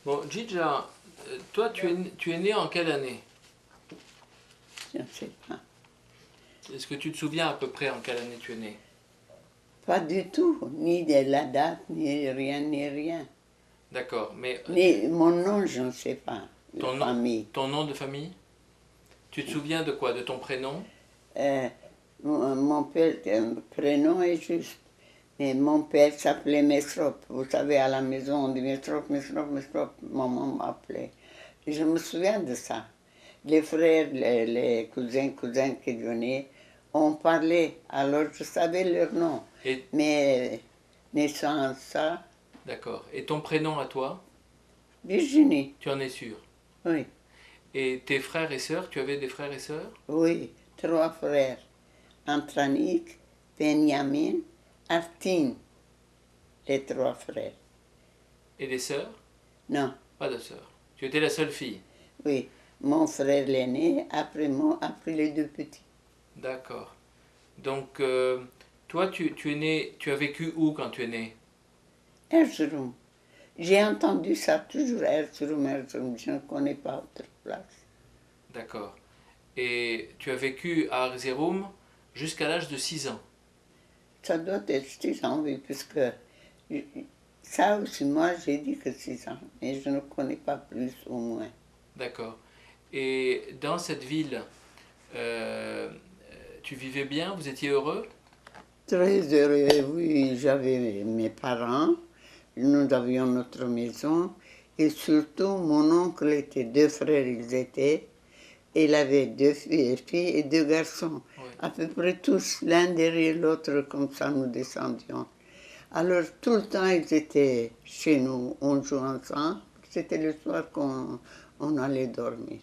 Bon, Gidja, toi, tu es né en quelle année? Je ne sais pas. Est-ce que tu te souviens à peu près en quelle année tu es né? Pas du tout, ni de la date, ni rien, ni rien. D'accord, mais Ni mon nom, je ne sais pas, de ton nom, famille. ton nom de famille? Tu te souviens de quoi? De ton prénom? Euh, mon père, prénom est juste. Mais mon père s'appelait Mesrop. Vous savez, à la maison, on dit Mesrop, Mesrop, Mesrop. Maman m'appelait. Et je me souviens de ça. Les frères, les cousins qui venaient, on parlait. Alors je savais leur nom. Et Mais naissance, ça, d'accord. Et ton prénom à toi? Virginie, Tu en es sûr? oui, Et tes frères et sœurs, tu avais des frères et sœurs? oui, trois frères. Antranik, Benjamin, Artin, les trois frères. Et des sœurs? Non, Pas de sœurs. Tu étais la seule fille? oui, mon frère l'aîné, après moi, après les deux petits. D'accord. Donc, toi, tu es né, tu as vécu où quand tu es né? Erzurum. J'ai entendu ça toujours, Erzurum, Erzurum. Je ne connais pas autre place. D'accord. Et tu as vécu à Erzurum jusqu'à l'âge de 6 ans. Ça doit être 6 ans, oui, puisque ça aussi, moi, j'ai dit que 6 ans, mais je ne connais pas plus ou moins. D'accord. Et dans cette ville, euh, tu vivais bien? Vous étiez heureux? Très heureux, oui, j'avais mes parents, nous avions notre maison, et surtout, mon oncle était deux frères, ils étaient. Il avait deux filles et deux garçons, Oui. à peu près tous l'un derrière l'autre, comme ça nous descendions. Alors tout le temps ils étaient chez nous, on jouait ensemble, c'était le soir qu'on allait dormir.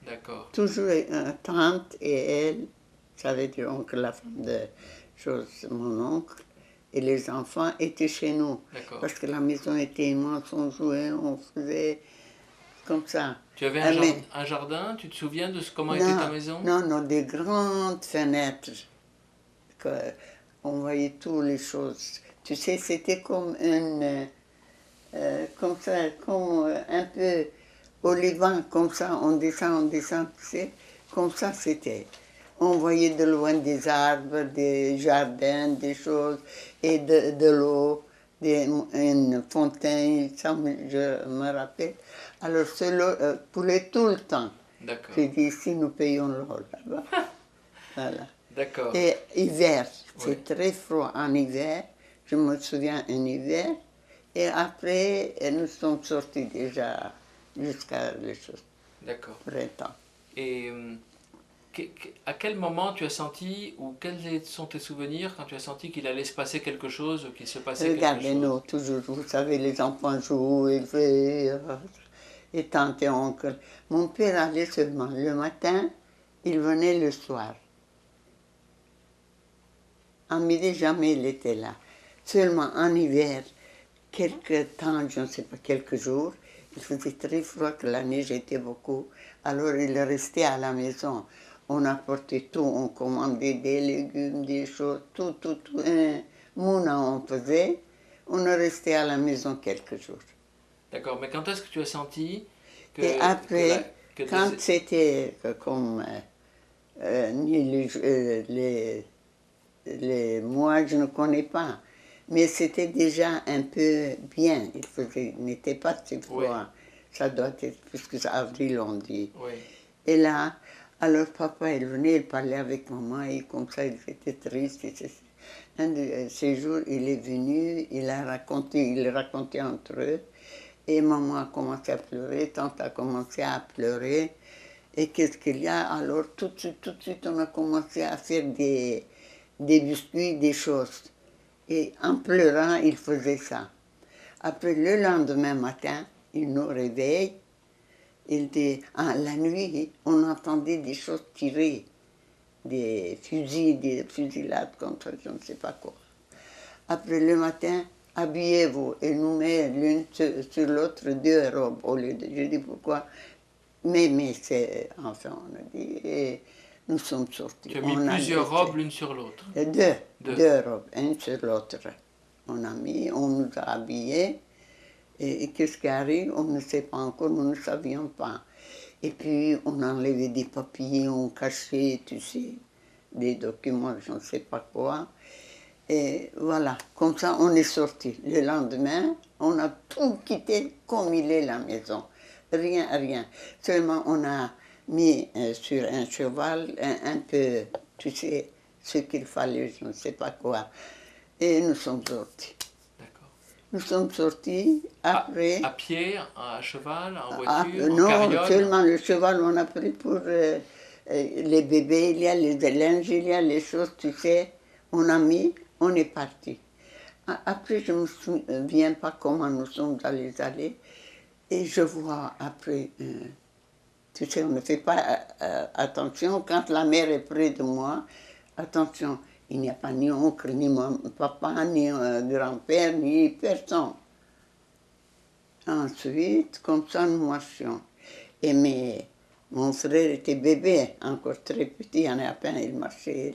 D'accord. Toujours tante et elle, ça veut dire oncle, la femme de mon oncle, et les enfants étaient chez nous. D'accord. Parce que la maison était immense, on jouait, on faisait comme ça. Tu avais Mais un jardin? Tu te souviens de comment était ta non, maison? non, non, des grandes fenêtres, que on voyait toutes les choses. Tu sais, c'était comme comme ça, comme un peu au Liban, comme ça, on descend, tu sais, comme ça c'était. On voyait de loin des arbres, des jardins, des choses, et de l'eau, une fontaine, ça je me rappelle. Alors, cela coulait tout le temps. D'accord. J'ai dit, ici, nous payons l'eau là-bas. Voilà. D'accord. Et hiver, Oui. c'est très froid en hiver. Je me souviens un hiver. Et après, nous sommes sortis déjà jusqu'à le D'accord. printemps. Et à quel moment tu as senti, ou quels sont tes souvenirs quand tu as senti qu'il allait se passer quelque chose, ou qu'il se passait quelque chose? Regardez-nous, toujours, vous savez, les enfants jouent, et tante et oncle. Mon père allait seulement le matin, il venait le soir. En midi, jamais il était là. Seulement en hiver, quelques temps, je ne sais pas, quelques jours, il faisait très froid, que la neige était beaucoup. Alors il restait à la maison. On apportait tout, on commandait des légumes, des choses, tout, tout, tout. Un mouna on faisait. On restait à la maison quelques jours. D'accord, mais quand est-ce que tu as senti Et après, que quand c'était comme ni les mois, je ne connais pas. Mais c'était déjà un peu bien. Il n'était pas si froid. Oui. Ça doit être, puisque c'est avril, on dit. Oui. Et là, alors papa, il venait, il parlait avec maman, et comme ça, il était triste. Un de ces jours, il est venu, il racontait entre eux. Et maman a commencé à pleurer, tante a commencé à pleurer. Et qu'est-ce qu'il y a? Alors, tout de suite, on a commencé à faire des biscuits, des choses. Et en pleurant, il faisait ça. Après, le lendemain matin, il nous réveille. Il dit, ah, la nuit, on entendait des choses tirer, des fusillades contre je ne sais pas quoi. Après, le matin, habillez-vous. Et nous met l'une sur l'autre deux robes au lieu de. Je dis, pourquoi? Mais c'est, enfin, on a dit, et nous sommes sortis. Tu as mis plusieurs robes l'une sur l'autre. Deux robes, une sur l'autre. On a mis, on nous a habillés, Et qu'est-ce qui arrive? On ne sait pas encore, nous ne savions pas. Et puis, on enlevait des papiers, on cachait, tu sais, des documents, je ne sais pas quoi. Et voilà, comme ça, on est sorti. Le lendemain, on a tout quitté comme il est la maison. Rien, rien. Seulement, on a mis sur un cheval un peu, tu sais, ce qu'il fallait, je ne sais pas quoi. Et nous sommes sortis. D'accord. Nous sommes sortis après. À pied, à cheval, en voiture, en Non, carriole? seulement le cheval, on a pris pour les bébés, il y a les linges, il y a les choses, tu sais. On a mis, on est parti. Après, je ne me souviens pas comment nous sommes allés. Et je vois après, tu sais, on ne fait pas attention quand la mère est près de moi. Attention, il n'y a pas ni oncle, ni mon papa, ni grand-père, ni personne. Ensuite, comme ça, nous marchions. Et mon frère était bébé, encore très petit, il en a à peine, il marchait.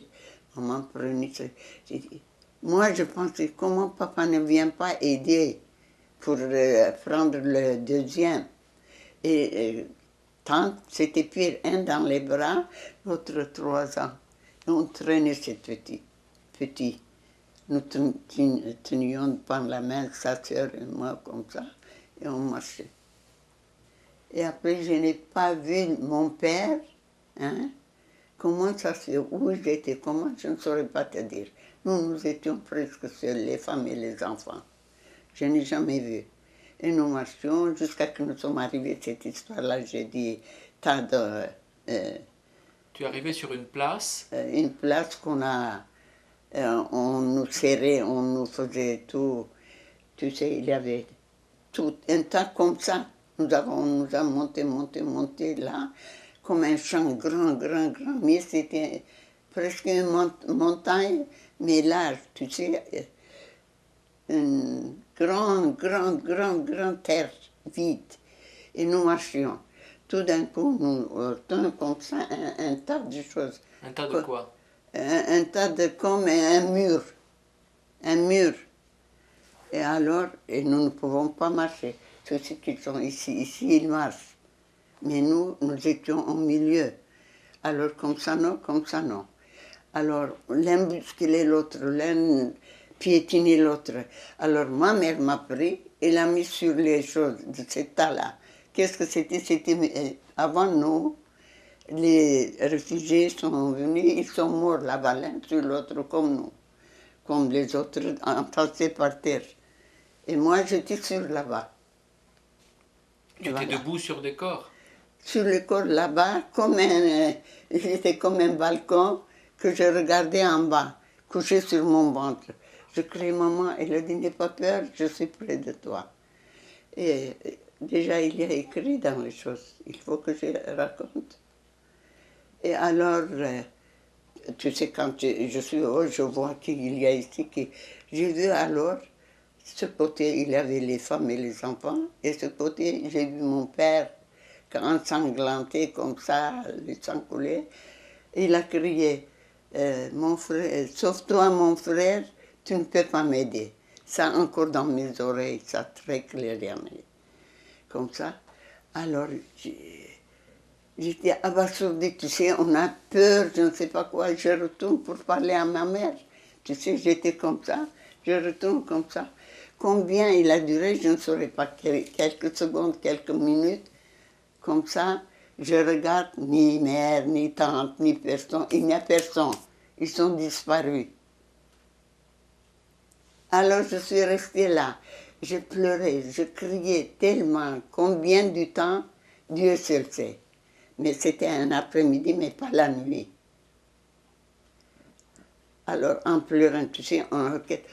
Maman prenait ça. J'ai dit, moi, je pensais, comment papa ne vient pas aider pour prendre le deuxième? Et tant, c'était pire, un dans les bras, l'autre 3 ans. Et on traînait cette petit. Nous tenions par la main, sa sœur et moi, comme ça, et on marchait. Et après, je n'ai pas vu mon père, hein. Comment ça se fait, où j'étais, comment, je ne saurais pas te dire. Nous étions presque seuls, les femmes et les enfants. Je n'ai jamais vu. Et nous marchions jusqu'à ce que nous sommes arrivés à cette histoire-là. J'ai dit, tas de... Tu es arrivé sur une place qu'on a... on nous serrait, on nous faisait tout. Tu sais, il y avait tout un tas comme ça. On nous a monté là, comme un champ grand. Mais c'était presque une montagne, mais large, tu sais. Une grande terre vide. Et nous marchions. Tout d'un coup, nous entendons comme ça un tas de choses. Un tas de quoi? Un tas de comme un mur. Un mur. Et alors, nous ne pouvons pas marcher. Ceux qui sont ici, ils marchent. Mais nous étions au milieu. Alors, comme ça, non. Alors, l'un bousculait l'autre, l'un piétinait l'autre. Alors, ma mère m'a pris et l'a mis sur les choses de ce tas-là. Qu'est-ce que c'était? C'était avant nous, les réfugiés sont venus, ils sont morts là-bas, l'un sur l'autre comme nous, comme les autres entassés par terre. Et moi, j'étais sur là-bas. Tu étais debout sur des corps? Sur le corps là-bas, j'étais comme un balcon que je regardais en bas, couché sur mon ventre. Je criais, maman, elle a dit, n'aie pas peur, je suis près de toi. Et déjà, il y a écrit dans les choses, il faut que je raconte. Et alors, tu sais, quand je suis haut, je vois qu'il y a ici, j'ai vu alors, ce côté, il y avait les femmes et les enfants, et ce côté, j'ai vu mon père, ensanglanté comme ça, le sang coulait. Il a crié, mon frère, sauve-toi mon frère, tu ne peux pas m'aider. Ça encore dans mes oreilles, ça très clairement. Comme ça. Alors, j'étais abasourdie, tu sais, on a peur, je ne sais pas quoi, je retourne pour parler à ma mère. Tu sais, j'étais comme ça, je retourne comme ça. Combien il a duré, je ne saurais pas, quelques secondes, quelques minutes. Comme ça, je regarde ni mère, ni tante, ni personne, il n'y a personne. Ils sont disparus. Alors je suis restée là. Je pleurais, je criais tellement. Combien de temps, Dieu seul sait. Mais c'était un après-midi, mais pas la nuit. Alors en pleurant, tu sais, en roquette,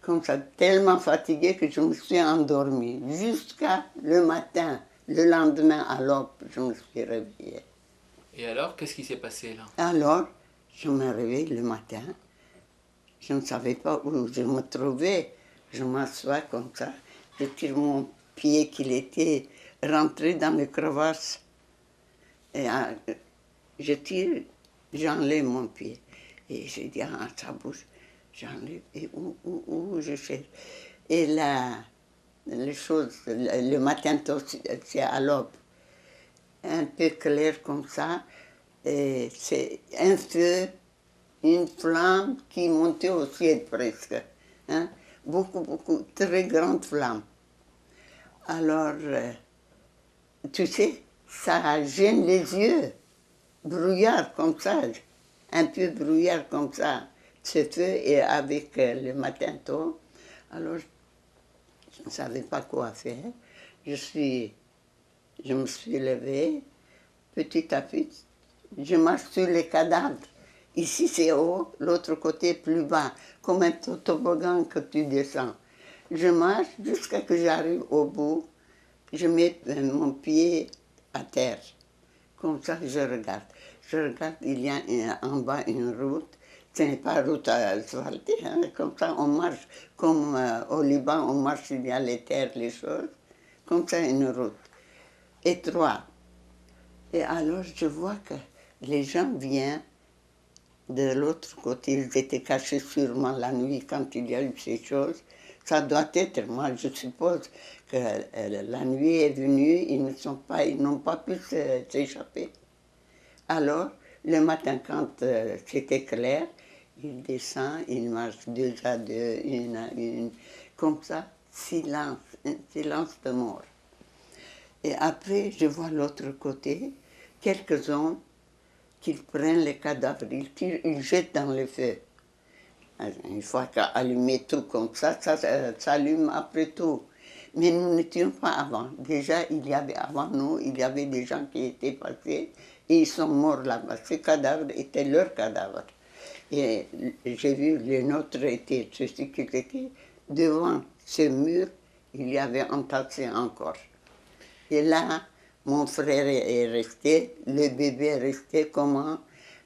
comme ça, tellement fatiguée que je me suis endormie. Jusqu'à le matin. Le lendemain, à l'aube, je me suis réveillée. Et alors, qu'est-ce qui s'est passé là? Alors, je me réveille le matin. Je ne savais pas où je me trouvais. Je m'assois comme ça. Je tire mon pied qu'il était rentré dans les crevasses. Et je tire, j'enlève mon pied. Et je dis, ah, ça bouge. J'enlève. Et où je cherche. Et là, les choses, le matin, c'est à l'aube, un peu clair comme ça, et c'est un feu, une flamme qui montait au ciel presque, hein? Beaucoup, beaucoup, très grande flamme. Alors, tu sais, ça gêne les yeux, brouillard comme ça, un peu brouillard comme ça, ce feu, et avec le matin tôt. Alors, je ne savais pas quoi faire. Je me suis levée, petit à petit, je marche sur les cadavres. Ici c'est haut, l'autre côté plus bas, comme un toboggan que tu descends. Je marche jusqu'à ce que j'arrive au bout, je mets mon pied à terre. Comme ça, je regarde. Je regarde, il y a en bas une route. Ce n'est pas route asphaltée, hein. Comme ça, on marche. Comme au Liban, on marche, il y a les terres, les choses. Comme ça, une route étroite. Et alors, je vois que les gens viennent de l'autre côté. Ils étaient cachés sûrement la nuit quand il y a eu ces choses. Ça doit être, moi je suppose que la nuit est venue, ils n'ont pas pu s'échapper. Alors, le matin, quand c'était clair, il descend, il marche deux à deux, une à une, comme ça, silence, un silence de mort. Et après, je vois l'autre côté, quelques hommes qui prennent les cadavres, ils tirent, ils jettent dans le feu. Une fois qu'allumé tout comme ça s'allume après tout. Mais nous n'étions pas avant. Déjà, avant nous, il y avait des gens qui étaient passés et ils sont morts là-bas. Ces cadavres étaient leurs cadavres. Et j'ai vu les nôtres étaient, ceux-ci qui étaient devant ce mur, il y avait entassé encore. Et là, mon frère est resté, le bébé est resté comment?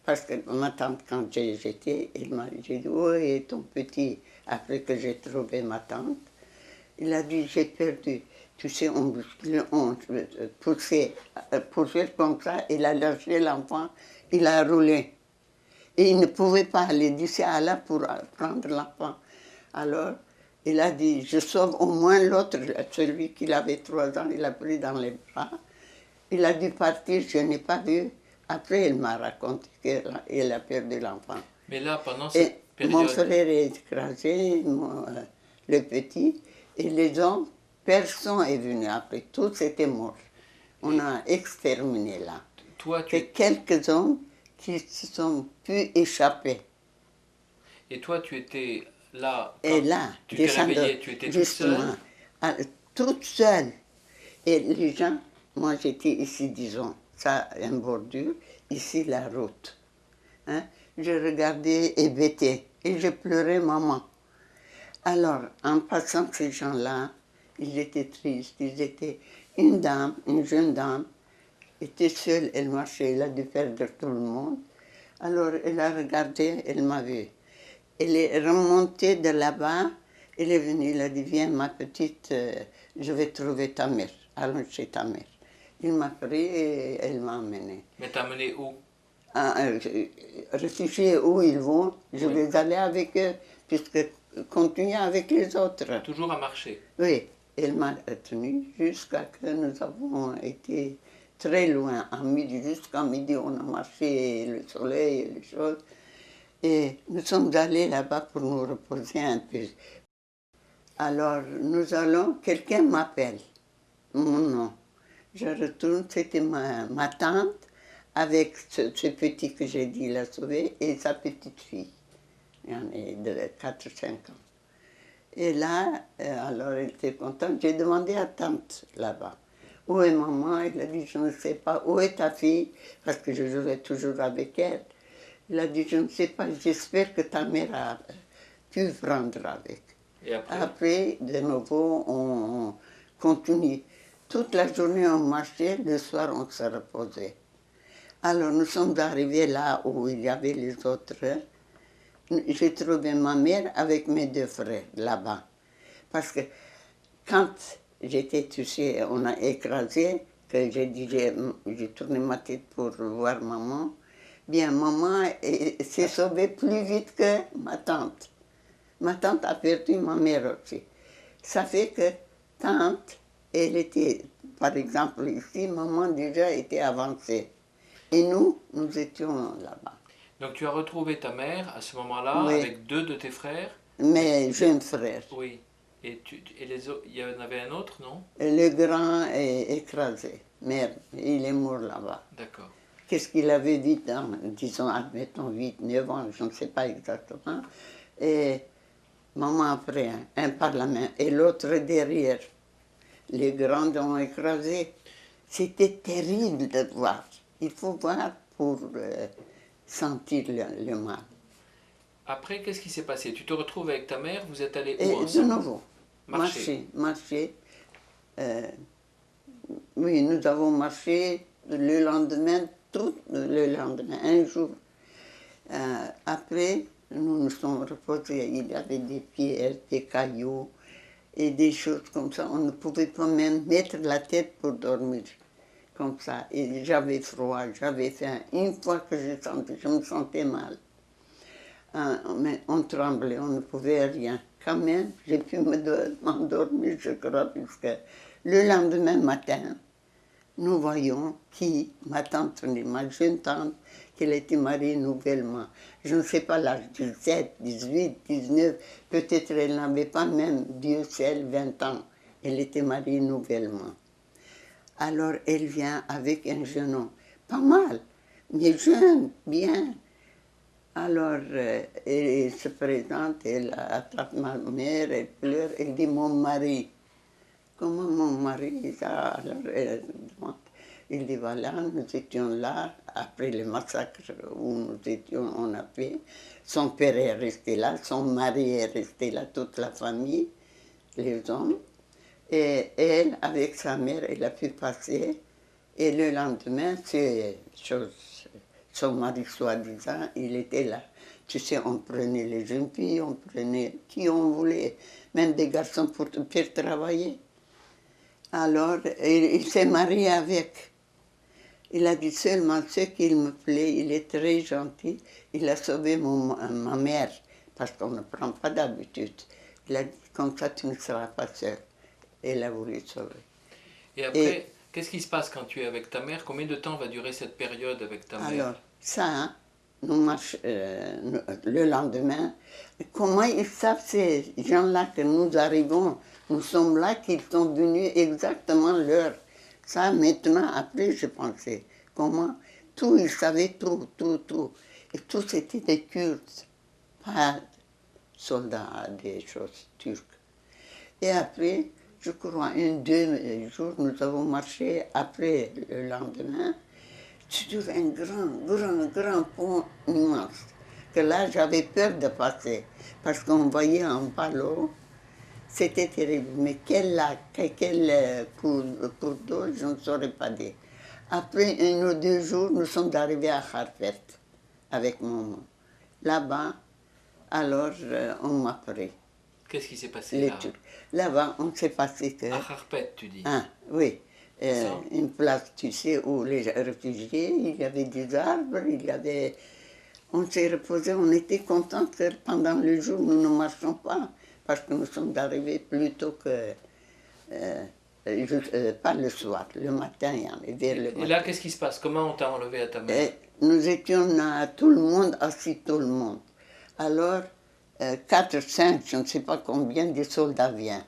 Parce que ma tante, quand j'étais, j'ai dit, où est ton petit? Après que j'ai trouvé ma tante, il a dit, j'ai perdu. Tu sais, on poussait comme ça, il a lâché l'enfant, il a roulé. Et il ne pouvait pas aller d'ici à là pour prendre l'enfant. Alors, il a dit, je sauve au moins l'autre, celui qui avait 3 ans, il a pris dans les bras. Il a dû partir, je n'ai pas vu. Après, il m'a raconté qu'il a perdu l'enfant. Mais là, pendant cette période... Mon frère est écrasé, le petit, et les hommes, personne n'est venu après. Tous étaient morts. On a exterminé là. Toi, C'est quelques hommes qui se sont pu échapper. Et toi, tu étais là, quand et là, tu t'es réveillée, tu étais toute seule? Toute seule. Et les gens, moi j'étais ici, disons, ça, un bordure, ici la route. Hein? Je regardais hébété et je pleurais maman. Alors, en passant ces gens-là, ils étaient tristes, ils étaient... Une dame, une jeune dame, était seule, elle marchait, elle a dû perdre tout le monde. Alors, elle a regardé, elle m'a vu. Elle est remontée de là-bas, elle est venue, elle a dit, viens ma petite, je vais trouver ta mère, allons chez ta mère. Il m'a pris et elle m'a emmenée. Mais t'as emmené où? Réfugiés où ils vont, je Oui. vais aller avec eux, puisque continuer avec les autres. Toujours à marcher? Oui, elle m'a tenue jusqu'à ce que nous avons été très loin, à midi, jusqu'à midi, on a marché le soleil et les choses. Et nous sommes allés là-bas pour nous reposer un peu. Alors, nous allons, quelqu'un m'appelle, mon nom. Je retourne, c'était ma tante, avec ce petit que j'ai dit, l'a sauvé, et sa petite fille. Il y en a de 4-5 ans. Et là, alors elle était contente, j'ai demandé à tante là-bas. Où est maman? Elle a dit, je ne sais pas. Où est ta fille? Parce que je jouais toujours avec elle. Il a dit, je ne sais pas, j'espère que ta mère a pu prendre avec. Et après? Après, de nouveau, on continue. Toute la journée, on marchait, le soir, on se reposait. Alors, nous sommes arrivés là où il y avait les autres. J'ai trouvé ma mère avec mes 2 frères là-bas. Parce que quand j'étais touchée, on a écrasé, que j'ai dit, j'ai tourné ma tête pour voir maman. Bien, maman s'est sauvée plus vite que ma tante. Ma tante a perdu ma mère aussi. Ça fait que tante, elle était, par exemple ici, maman déjà était avancée. Et nous étions là-bas. Donc tu as retrouvé ta mère à ce moment-là Oui, avec deux de tes frères. mes jeunes frères. Oui. Et les autres, il y en avait un autre, non? Le grand est écrasé. Merde, il est mort là-bas. D'accord. Qu'est-ce qu'il avait 8 ans, disons, admettons 8, 9 ans, je ne sais pas exactement. Et maman après, un par la main et l'autre derrière. Les grands ont écrasé. C'était terrible de voir. Il faut voir pour sentir le mal. Après, qu'est-ce qui s'est passé? Tu te retrouves avec ta mère, vous êtes allés où Et de ensemble? nouveau, Marcher. marcher. Euh, oui, nous avons marché le lendemain, tout le lendemain, un jour. Après, nous nous sommes reposés. Il y avait des pierres, des cailloux et des choses comme ça. On ne pouvait pas même mettre la tête pour dormir comme ça. Et j'avais froid, j'avais faim. Une fois que je me sentais mal. Mais on tremblait, on ne pouvait rien. Quand même, j'ai pu m'endormir, je crois, puisque le lendemain matin, nous voyons qui, ma tante, ma jeune tante, qu'elle était mariée nouvellement. Je ne sais pas l'âge, 17, 18, 19, peut-être elle n'avait pas même, Dieu seul, 20 ans. Elle était mariée nouvellement. Alors elle vient avec un jeune homme, pas mal, mais jeune, bien. Alors elle se présente, elle attrape ma mère, elle pleure, elle dit mon mari. Comment mon mari ça? Alors elle demande. Il dit voilà, nous étions là, après le massacre où nous étions, on a fait. Son père est resté là, son mari est resté là, toute la famille, les hommes. Et elle, avec sa mère, elle a pu passer. Et le lendemain, son mari soi-disant, il était là. Tu sais, on prenait les jeunes filles, on prenait qui on voulait, même des garçons pour travailler. Alors, il s'est marié avec. Il a dit seulement ce qu'il me plaît, il est très gentil. Il a sauvé ma mère, parce qu'on ne prend pas d'habitude. Il a dit comme ça, tu ne seras pas seule. Elle a voulu sauver. Et après, qu'est-ce qui se passe quand tu es avec ta mère? Combien de temps va durer cette période avec ta mère? Alors, ça, hein, nous marchons le lendemain. Comment ils savent ces gens-là que nous arrivons? Nous sommes là, qu'ils sont venus exactement l'heure. Ça, maintenant, après, je pensais, comment? Tout, ils savaient tout, tout, tout. Et tous c'était des Kurdes, pas soldats, des choses turques. Et après, je crois, 2 jours, nous avons marché après le lendemain sur un grand pont immense. Que là, j'avais peur de passer, parce qu'on voyait en bas l'eau. C'était terrible. Mais quel lac, quel cours d'eau, je ne saurais pas dire. Après 1 ou 2 jours, nous sommes arrivés à Harpert avec maman. Là-bas, alors, on m'a pris. Qu'est-ce qui s'est passé Les là? Turcs. Là-bas, on s'est passé que... À Harpet, tu dis. Ah, oui. Ça. Une place, tu sais, où les réfugiés, il y avait des arbres, il y avait... On s'est reposé, on était contents que pendant le jour, nous ne marchons pas, parce que nous sommes arrivés plus tôt que... pas le soir, le matin, vers le matin. Et là, qu'est-ce qui se passe? Comment on t'a enlevé à ta mère? Et nous étions à tout le monde, assis tout le monde. Alors, 4, 5, je ne sais pas combien de soldats viennent.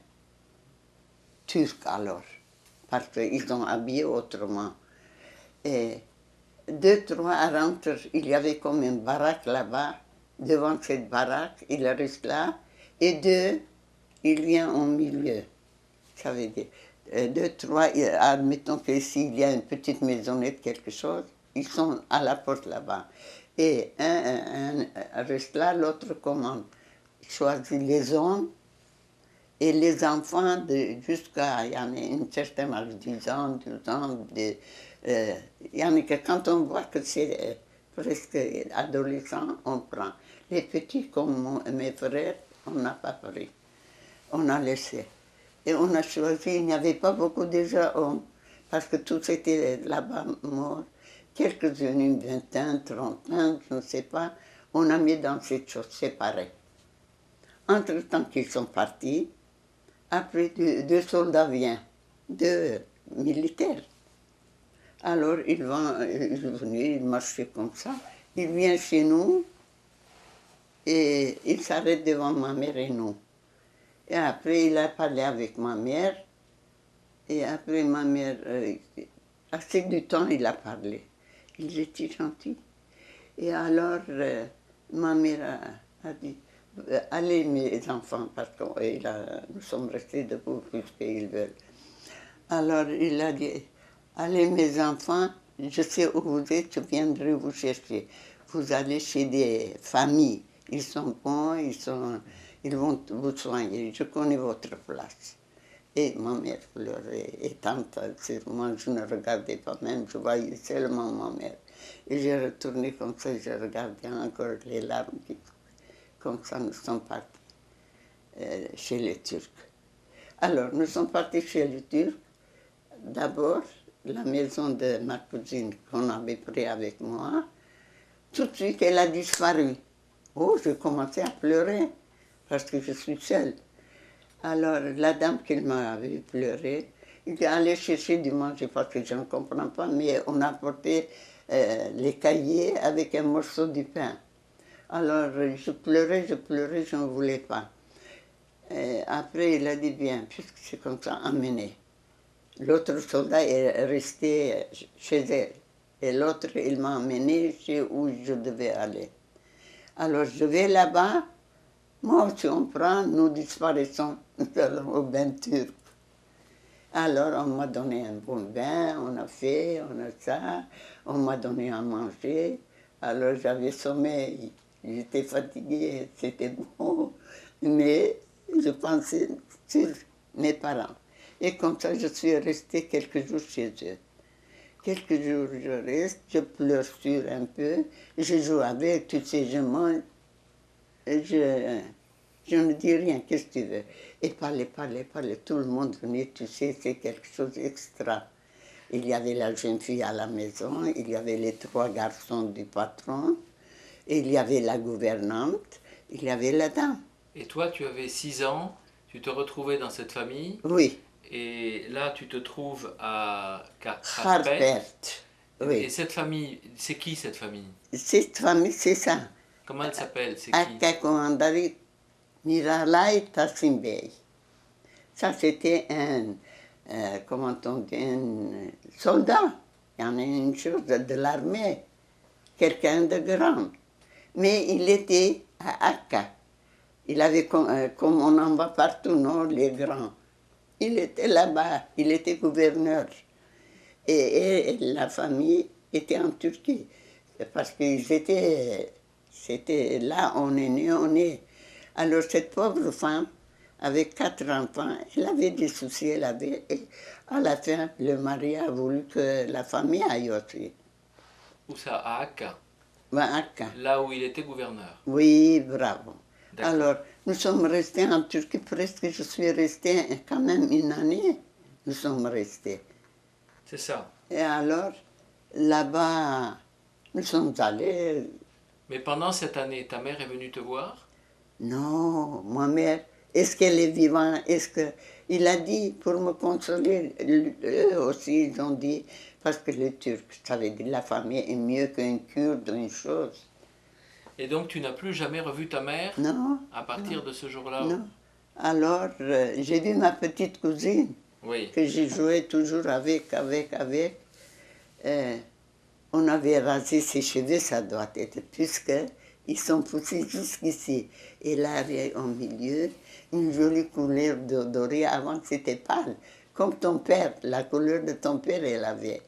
Turcs alors, parce qu'ils sont habillés autrement. Et 2, 3 rentrent, il y avait comme une baraque là-bas. Devant cette baraque, il reste là. Et 2, il vient au milieu. Ça veut dire, 2, 3, admettons que s'il y a une petite maisonnette, quelque chose, ils sont à la porte là-bas. Et un reste là, l'autre commande. Il choisit les hommes et les enfants jusqu'à un certain âge, 10 ans, 12 ans. Que quand on voit que c'est presque adolescent, on prend. Les petits, comme mes frères, on n'a pas pris. On a laissé. Et on a choisi, il n'y avait pas beaucoup déjà hommes, parce que tous étaient là-bas morts. Quelques-uns, une vingtaine, trentaine, je ne sais pas, on a mis dans cette chose séparée. Entre-temps qu'ils sont partis, Après, deux soldats viennent, deux militaires. Alors, il est venu, il marchait comme ça. Il vient chez nous et il s'arrête devant ma mère et nous. Et après, il a parlé avec ma mère. Et après, ma mère, assez du temps, il a parlé. Il était gentil. Et alors, ma mère a dit, allez mes enfants, parce que nous sommes restés debout puisqu'ils veulent. Alors, il a dit, allez mes enfants, je sais où vous êtes, je viendrai vous chercher. Vous allez chez des familles, ils sont bons, ils vont vous soigner, je connais votre place. Et ma mère pleurait, et tante, moi je ne regardais pas même, je voyais seulement ma mère. Et j'ai retourné comme ça, je regardais encore les larmes qui comme ça nous sommes partis chez les Turcs. Alors, nous sommes partis chez les Turcs. D'abord, la maison de ma cousine qu'on avait pris avec moi, tout de suite, elle a disparu. Oh, j'ai commencé à pleurer, parce que je suis seule. Alors, la dame qui m'a vu pleurer, il est allé chercher du manger, parce que je ne comprends pas, mais on a apporté les cahiers avec un morceau de pain. Alors, je pleurais, je ne voulais pas. Et après, il a dit, bien, puisque c'est comme ça, emmenez. L'autre soldat est resté chez elle. Et l'autre, il m'a emmené chez où je devais aller. Alors, je vais là-bas. Moi aussi, on prend, nous disparaissons au bain turc. Alors, on m'a donné un bon bain, on a ça, on m'a donné à manger. Alors, j'avais sommeil, j'étais fatiguée, c'était bon, mais je pensais sur mes parents. Et comme ça, je suis restée quelques jours chez eux. Quelques jours, je reste, je pleure sur un peu, je joue avec, tu sais, je mange, je ne dis rien, qu'est-ce que tu veux? Et parler, tout le monde venait, tu sais, c'est quelque chose d'extra. Il y avait la jeune fille à la maison, il y avait les 3 garçons du patron, il y avait la gouvernante, il y avait la dame. Et toi, tu avais 6 ans, tu te retrouvais dans cette famille. Oui. Et là, tu te trouves à Harpert. Oui. Et cette famille, c'est qui cette famille? Cette famille, c'est ça. Comment elle s'appelle? C'est qui? Akka Komandari Miralai Tassim Bey. Ça, c'était comment on dit, un soldat. Il y en a une chose de l'armée. Quelqu'un de grand. Mais il était à Akka. Il avait, comme on en voit partout, non, les grands. Il était là-bas, il était gouverneur. Et la famille était en Turquie. Parce qu'ils étaient, c'était là, on est né, on est. Alors cette pauvre femme, avec 4 enfants, elle avait des soucis, elle avait. Et à la fin, le mari a voulu que la famille aille aussi. Où ça? À Akka? À Akka. Là où il était gouverneur? Oui, bravo. Alors, nous sommes restés en Turquie presque, je suis restée quand même 1 année. Nous sommes restés. C'est ça. Et alors, là-bas, nous sommes allés. Mais pendant cette année, ta mère est venue te voir? Non, ma mère, est-ce qu'elle est vivante? Est-ce que... Il a dit, pour me consoler, eux aussi, ils ont dit, parce que les Turcs, ça veut dire la famille est mieux qu'un Kurde, une chose. Et donc tu n'as plus jamais revu ta mère? Non. À partir de ce jour-là? Non. Alors, j'ai vu ma petite cousine, oui, que j'ai joué toujours avec. On avait rasé ses cheveux, ça doit être, puisqu'ils sont poussés jusqu'ici. Et là, au milieu, une jolie couleur dorée. Avant, c'était pâle, comme ton père, la couleur de ton père, elle avait.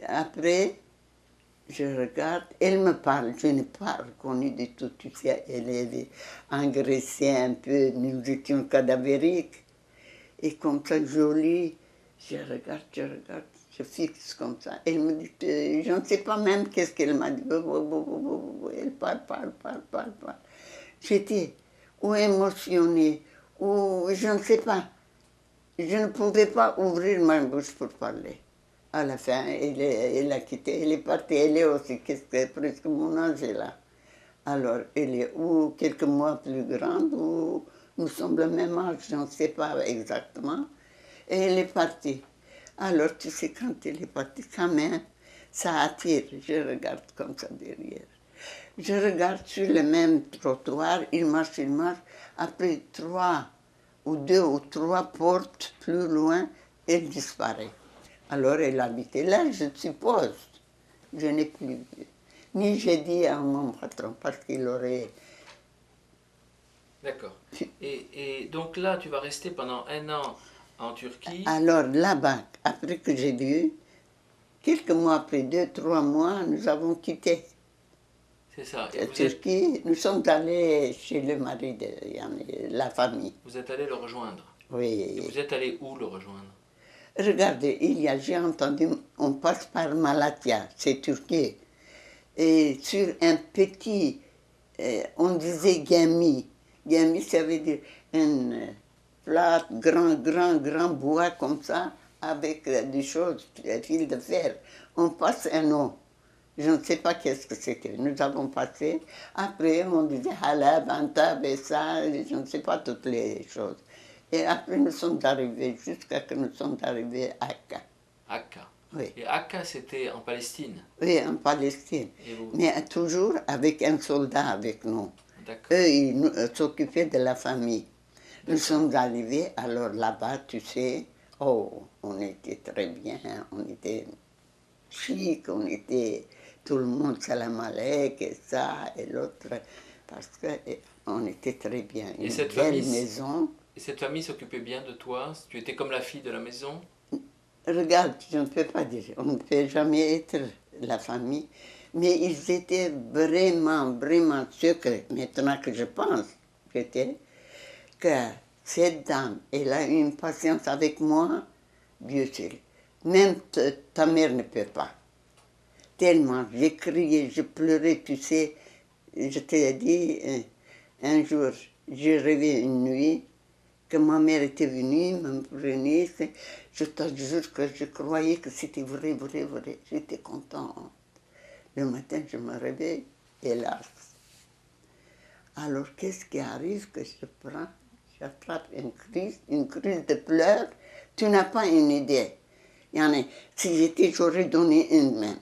Après, je regarde, elle me parle, je n'ai pas reconnu du tout, tu sais, elle est engraissée un peu, nous étions cadavériques. Et comme ça, jolie, je regarde, je fixe comme ça. Elle me dit, je ne sais pas même qu'est-ce qu'elle m'a dit. Elle parle. J'étais ou émotionnée, ou je ne sais pas. Je ne pouvais pas ouvrir ma bouche pour parler. À la fin, elle a quitté, elle est partie, elle est aussi presque mon âge là. Alors, elle est ou quelques mois plus grande, ou nous sommes le même âge, je ne sais pas exactement. Et elle est partie. Alors, tu sais, quand elle est partie, quand même, ça attire. Je regarde comme ça derrière. Je regarde sur le même trottoir, il marche, il marche. Après 2 ou 3 portes plus loin, elle disparaît. Alors, elle habitait là, je suppose. Je n'ai plus vu. Ni j'ai dit à mon patron, parce qu'il aurait... D'accord. Et donc là, tu vas rester pendant 1 an en Turquie. Alors, là-bas, après que j'ai vu, quelques mois après, 2, 3 mois, nous avons quitté C'est ça. Et la Turquie. Nous sommes allés chez le mari de la famille. vous êtes allé le rejoindre. Et Oui. vous êtes allé où le rejoindre? Regardez, j'ai entendu, on passe par Malatya, c'est Turquie. Et sur un petit, on disait gami. Gami, ça veut dire un plat grand bois comme ça, avec des choses, des fils de fer. On passe un eau. Je ne sais pas qu'est-ce que c'était. Nous avons passé. Après, on disait halab, antab et ça, je ne sais pas toutes les choses. Et après, nous sommes arrivés, jusqu'à ce que nous sommes arrivés à Akka. Akka. Oui. Et Akka, c'était en Palestine. Oui, en Palestine. Et vous? Mais toujours avec un soldat avec nous. D'accord. Eux, ils s'occupaient de la famille. Nous sommes arrivés, alors là-bas, tu sais, oh, on était très bien, on était chic, on était, tout le monde salam alek et ça et l'autre, parce qu'on était très bien. Et Une cette belle famille, maison. Et cette famille s'occupait bien de toi? Tu étais comme la fille de la maison? Regarde, je ne peux pas dire, on ne peut jamais être la famille, mais ils étaient vraiment secrets. Maintenant que je pense, peut-être, que cette dame, elle a eu une patience avec moi, Dieu seul. Même ta mère ne peut pas. Tellement, j'ai crié, je pleurais, tu sais, je t'ai dit, un jour, j'ai rêvé une nuit, que ma mère était venue me prenait, je te jure que je croyais que c'était vrai. J'étais contente. Le matin, je me réveille, hélas. Alors, qu'est-ce qui arrive que je prends, j'attrape une crise de pleurs, tu n'as pas une idée. Si j'étais, j'aurais donné une main.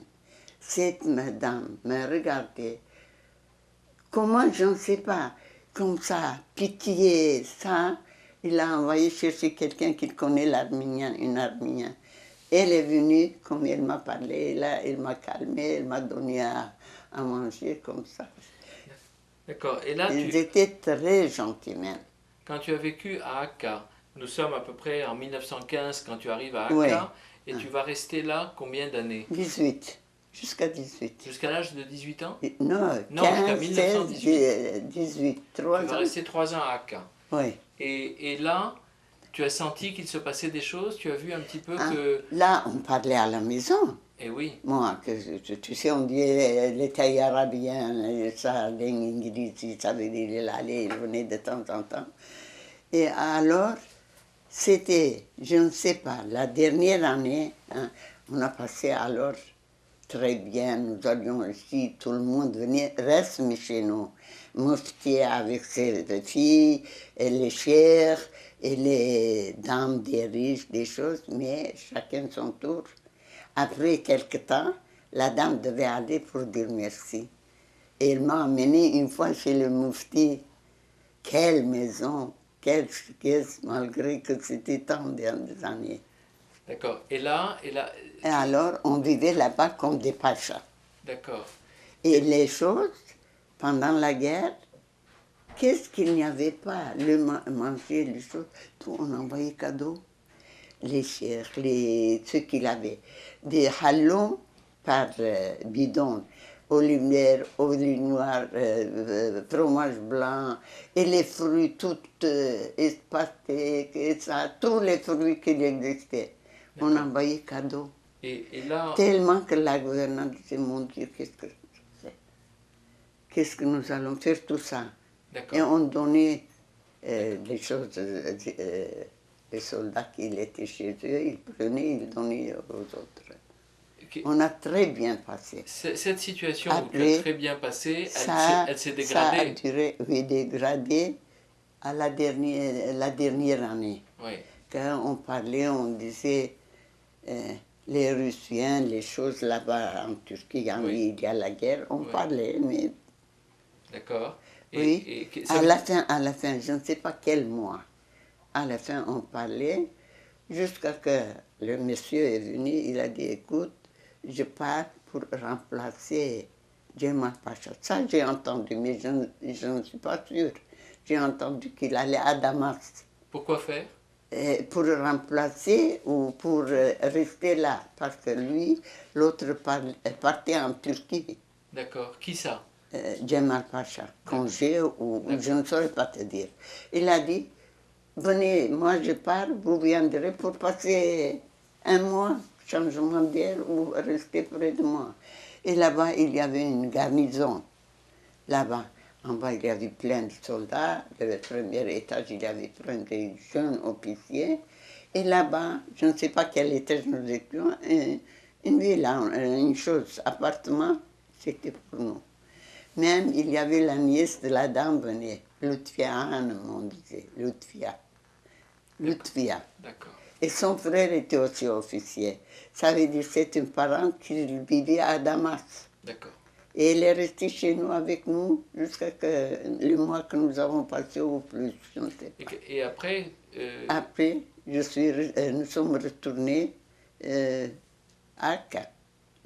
Cette madame me regardait, comment, je ne sais pas, comme ça, pitié, ça. Il a envoyé chercher quelqu'un qui connaît l'arménien, une arménienne. Elle est venue, comme elle m'a parlé, là, elle m'a calmé, elle m'a donné à manger comme ça. D'accord. Et là, Ils étaient très gentils même. quand tu as vécu à Akka, nous sommes à peu près en 1915 quand tu arrives à Akka, Oui. et tu vas rester là combien d'années? 18, jusqu'à 18. Jusqu'à l'âge de 18 ans? Non, Non, jusqu'à 15, 1918. 16, 18, 3 Tu vas ans. rester 3 ans à Akka. Oui. Et là, tu as senti qu'il se passait des choses? Tu as vu un petit peu Ah, que... là, on parlait à la maison. Eh oui, Moi, tu sais, on dit les tailles arabiens, ça, l'ingrédient, ça veut dire il allait, il venait de temps en temps. Et alors, c'était, je ne sais pas, la dernière année, hein, on a passé alors très bien, nous allions ici, tout le monde venait, reste chez nous. Moufti avec ses filles, et les chers, et les dames des riches, des choses, mais chacun son tour. Après quelque temps, la dame devait aller pour dire merci. Et elle m'a emmené une fois chez le Moufti. Quelle maison, quelle richesse, malgré que c'était tant d'années. d'accord. Et là, Et alors, on vivait là-bas comme des pachas. d'accord. Et les choses, pendant la guerre, qu'est-ce qu'il n'y avait pas? Le manger, les choses, tout, on envoyait cadeaux. Les chers, ceux qu'il avait. Des halloums par bidon, olive noire, olive noire, fromage blanc, et les fruits, tout pastèques, et ça, tous les fruits qui existaient. On envoyait cadeaux. Et là, Tellement que la gouvernante disait, mon Dieu, qu'est-ce que c'est? Qu'est-ce que nous allons faire tout ça? d'accord. Et on donnait des choses, les soldats qui étaient chez eux, ils prenaient, ils donnaient aux autres. On a très bien passé. Cette situation où tu Après, as très bien passé, ça elle s'est a dégradée. duré, oui, dégradé. à la dernière année. Oui, Quand on parlait, on disait les Russiens, les choses là-bas en Turquie, oui, il y a la guerre, on oui. parlait, mais D'accord. oui, Ça veut dire... à la fin, je ne sais pas quel mois, à la fin on parlait, jusqu'à que le monsieur est venu, il a dit, écoute, je pars pour remplacer Djemal Pacha. Ça j'ai entendu, mais je ne suis pas sûre. J'ai entendu qu'il allait à Damas. Pourquoi faire? Pour remplacer ou pour rester là, parce que lui, l'autre partait en Turquie, D'accord. Qui ça? Djemal Pacha, congé ou je D'accord. ne saurais pas te dire. Il a dit, venez, moi je pars, vous viendrez pour passer un mois, changement d'air ou rester près de moi. Et là-bas, il y avait une garnison. Là-bas, en bas, il y avait plein de soldats. Le premier étage, il y avait plein de jeunes officiers. Et là-bas, je ne sais pas quel étage nous étions, une villa, une chose, appartement, c'était pour nous. Même, il y avait la nièce de la dame venait, Lutfia Hanım, on disait, Lutfia. Lutfia. D'accord. Et son frère était aussi officier. Ça veut dire que c'est un parent qui vivait à Damas. D'accord. Et elle est restée chez nous avec nous jusqu'à le mois que nous avons passé ou plus, je ne sais pas. Et après, Après, nous sommes retournés à Akka.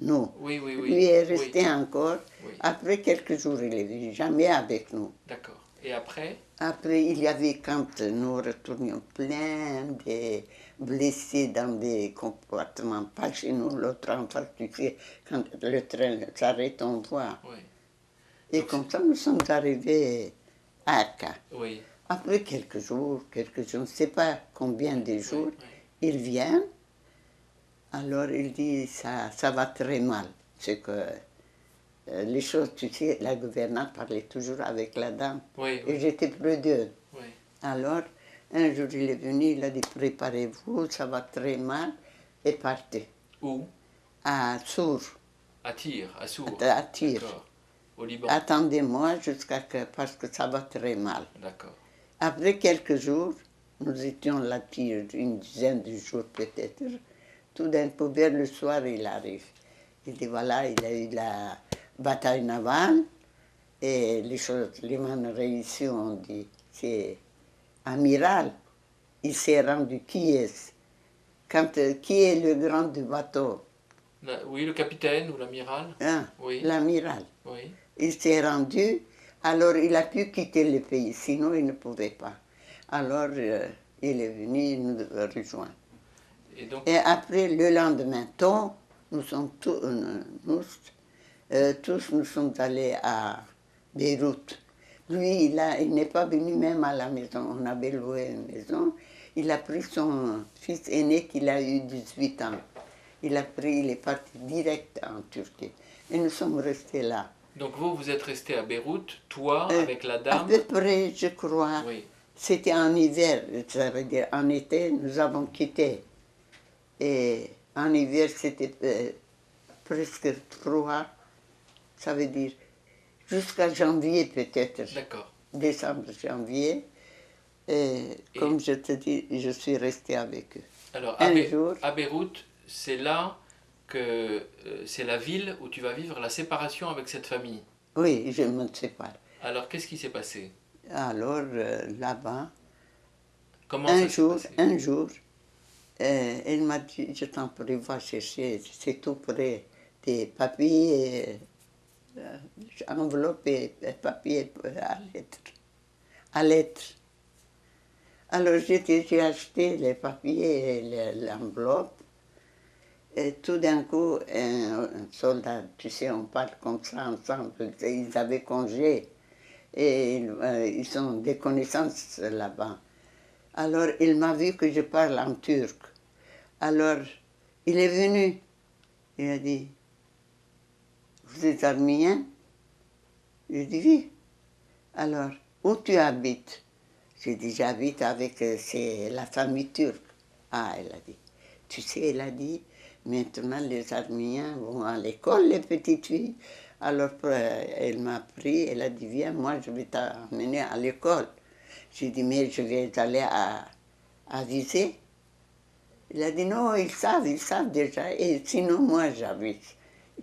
Non. oui, oui, Lui oui. est Oui, resté encore. oui. Après quelques jours, il est venu, jamais avec nous. D'accord. Et après? Après, il y avait, quand nous retournions, plein de blessés dans des compartiments, pas chez nous, l'autre en face, tu sais, quand le train s'arrête, on voit. Oui. Et Donc, comme ça, nous sommes arrivés à Akka. oui. Après quelques jours, je ne sais pas combien de jours, Oui. il vient, alors il dit, ça va très mal. C'est que les choses, tu sais, la gouvernante parlait toujours avec la dame. Oui, Et oui. j'étais près d'eux. Oui. Alors, un jour, il est venu, il a dit, préparez-vous, ça va très mal, et partez. Où? À Sour, À Tyr, à Sour. à Tyr. D'accord. Au Liban. Attendez-moi parce que ça va très mal. D'accord. Après quelques jours, nous étions là, une dizaine de jours peut-être. Tout d'un coup, vers le soir, il arrive. Il dit, voilà, il y a eu la bataille navale, et les choses, les man réussi, on dit, c'est amiral. Il s'est rendu, qui est-ce? Qui est le grand du bateau? Oui, le capitaine ou l'amiral? Hein? Oui. L'amiral. Oui. Il s'est rendu, alors il a pu quitter le pays, sinon il ne pouvait pas. Alors il est venu nous rejoindre. Et donc, Et après, le lendemain, nous sommes tous nous sommes allés à Beyrouth. Lui, il n'est pas venu même à la maison. On avait loué une maison. Il a pris son fils aîné qui a eu 18 ans. Il est parti direct en Turquie. Et nous sommes restés là. donc vous êtes resté à Beyrouth, toi, avec la À dame. peu près, je crois. Oui. C'était en hiver, ça veut dire en été, nous avons quitté. Et en hiver, c'était presque froid. Ça veut dire jusqu'à janvier peut-être. D'accord. Décembre, janvier. Et comme je te dis, je suis restée avec eux. Alors, Un jour, à Beyrouth, c'est là que c'est la ville où tu vas vivre la séparation avec cette famille. oui, je me sépare. Alors, qu'est-ce qui s'est passé? Alors là-bas, Comment ça s'est passé? un jour, elle m'a dit, je t'en prie, va chercher, c'est tout près, des papiers, enveloppes et papiers à lettres. À lettres. Alors j'ai acheté les papiers et l'enveloppe. Et tout d'un coup, un soldat, tu sais, on parle comme ça ensemble, ils avaient congé et ils ont des connaissances là-bas. Alors il m'a vu que je parle en turc. Alors il est venu, il a dit, vous êtes arménien? J'ai dit oui. Alors, où tu habites? J'ai dit, j'habite avec la famille turque. Ah, elle a dit. Tu sais, elle a dit, maintenant les Arméniens vont à l'école, les petites filles. Alors elle m'a pris, elle a dit, viens, moi je vais t'amener à l'école. J'ai dit, mais je vais aller à Visé. Il a dit, non, ils savent déjà. Et sinon, moi, j'avais.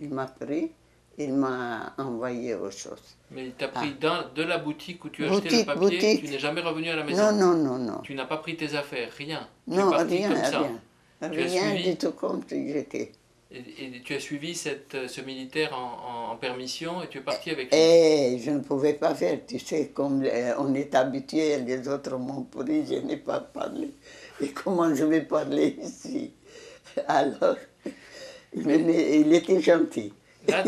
Il m'a pris, il m'a envoyé aux choses. Mais il t'a Ah, pris de la boutique où tu as acheté le boutique, papier, tu boutique. n'es jamais revenu à la Non, maison. non, non, non. Tu n'as pas pris tes affaires, rien. Tu es Non, parti rien, comme ça. rien. Tu as Rien du suivi, tout comme j'étais. et tu as suivi ce militaire en permission et tu es parti avec lui. Et je ne pouvais pas faire, tu sais, comme on est habitué, les autres m'ont pris, je n'ai pas parlé. Et comment je vais parler ici? Alors, il était gentil. Là,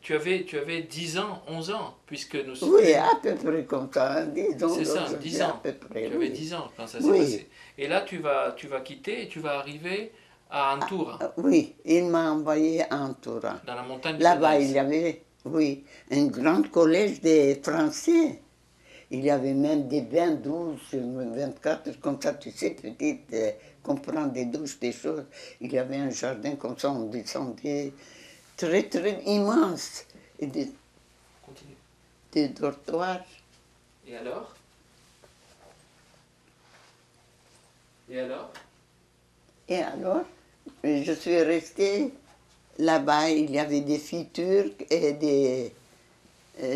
tu avais 10 ans, 11 ans, puisque nous sommes... Oui, à peu près comme ça, hein, disons. C'est ça, 10 à ans. peu près, Tu avais oui. 10 ans quand ça s'est Oui. passé. Et là, tu vas quitter et tu vas arriver à Antoura, Oui, il m'a envoyé en Touran. dans la montagne Là-bas, polonaise. il y avait, oui, un grand collège des Français. Il y avait même des bains douches, 24, comme ça, tu sais, petites, qu'on prend des douches, des choses. Il y avait un jardin comme ça, on descendait, très, très immense. Et Continue. des dortoirs. Et alors? Et alors? Et alors, je suis restée là-bas. Il y avait des filles turques et